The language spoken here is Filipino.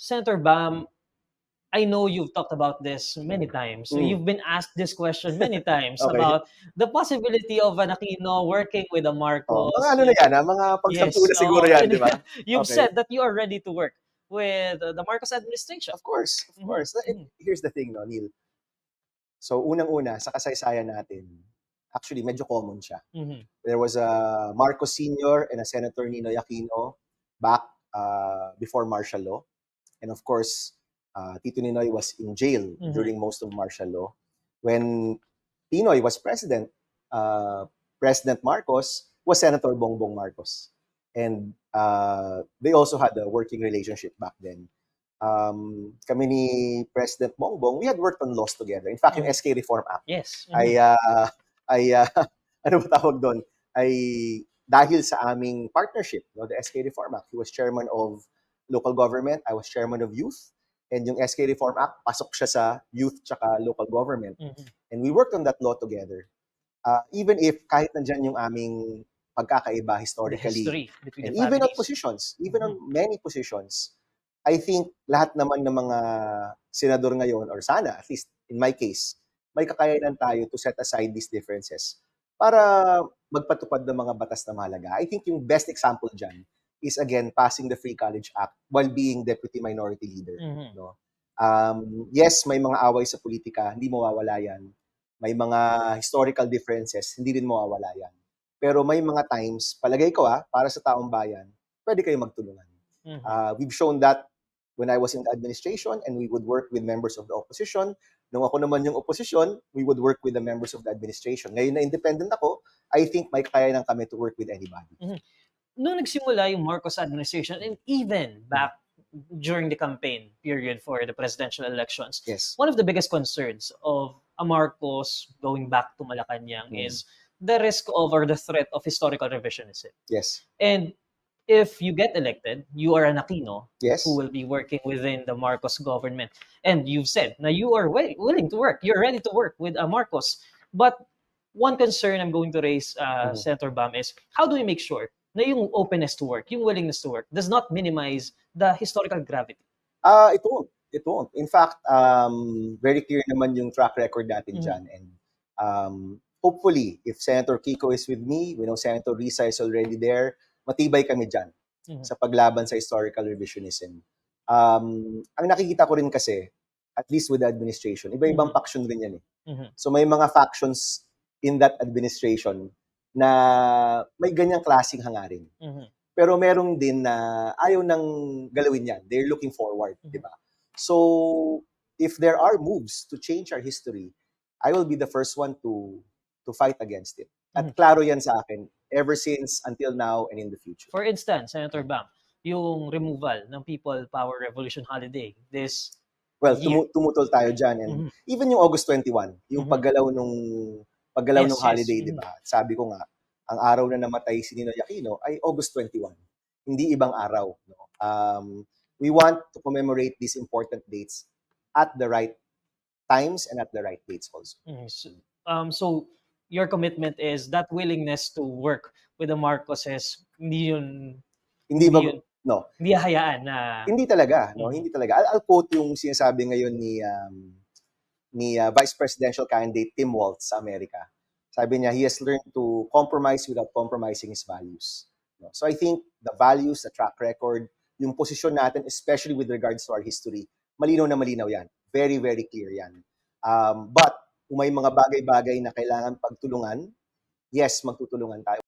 Senator Bam, I know you've talked about this many times. So you've been asked this question many times Okay. about the possibility of an Aquino working with a Marcos. Mga ano na yan, mga pagsampu na siguro yan, di ba? You've Okay. said that you are ready to work with the Marcos administration. Of course, of course. Here's the thing, no, Neil. So, unang-una, sa kasaysayan natin, actually, medyo common siya. There was a Marcos Sr. and a Senator Ninoy Aquino back before martial law. And of course, Tito Ninoy was in jail during most of martial law. When Pinoy was president, President Marcos was Senator Bongbong Marcos. And they also had a working relationship back then. Kami ni President Bongbong, we had worked on laws together. In fact, yung SK Reform Act, Yes. ay ano ba tawag doon? Ay dahil sa aming partnership, no, the SK Reform Act. He was chairman of local government, I was chairman of youth, and yung SK Reform Act, pasok siya sa youth tsaka local government. And we worked on that law together. Even if kahit nandyan yung aming pagkakaiba historically, and even on positions, even on many positions, I think lahat naman ng mga senador ngayon, or sana, at least in my case, may kakayanan tayo to set aside these differences para magpatupad ng mga batas na mahalaga. I think yung best example dyan is, again, passing the Free College Act while being Deputy Minority Leader. No? Yes, may mga away sa politika, hindi mawawala yan. May mga historical differences, hindi din mawawala yan. Pero may mga times, palagay ko para sa taong bayan, pwede kayo magtulungan. We've shown that when I was in the administration, and we would work with members of the opposition. Nung ako naman yung opposition, we would work with the members of the administration. Ngayon na independent ako, I think may kakayanan kami to work with anybody. Nung nagsimula yung Marcos administration, and even back during the campaign period for the presidential elections, one of the biggest concerns of a Marcos going back to Malacanang is the risk of, or the threat of, historical revisionism. Yes. And if you get elected, you are an Aquino who will be working within the Marcos government. And you've said na you are willing to work. You're ready to work with Marcos. But one concern I'm going to raise, Senator Bam, is how do we make sure na yung openness to work, yung willingness to work, does not minimize the historical gravity? It won't. It won't. In fact, very clear naman yung track record natin dyan. And hopefully, if Senator Kiko is with me, we know Senator Risa is already there, matibay kami dyan sa paglaban sa historical revisionism. Ang nakikita ko rin kasi, at least with the administration, iba-ibang faction rin yan eh. So may mga factions in that administration na may ganyang klaseng hangarin. Pero merong din na ayaw nang galawin yan. They're looking forward, di ba? So, if there are moves to change our history, I will be the first one to fight against it. At klaro yan sa akin, ever since, until now, and in the future. For instance, Senator Bam, yung removal ng People Power Revolution holiday this Well, tumutol tayo dyan. And even yung August 21, yung paggalaw nung holiday, di ba? Sabi ko nga, ang araw na namatay si Ninoy Aquino ay August 21. Hindi ibang araw. No? We want to commemorate these important dates at the right times and at the right dates also. So your commitment is that willingness to work with the Marcoses, hindi hayaan na... Hindi talaga. No? Hindi talaga. I'll quote yung sinasabi ngayon ni Vice Presidential candidate Tim Walz sa Amerika. Sabi niya, he has learned to compromise without compromising his values. No? So I think the values, the track record, yung posisyon natin, especially with regards to our history, malinaw na malinaw yan. Very, very clear yan. But kung may mga bagay-bagay na kailangan pagtulungan, yes, magtutulungan tayo.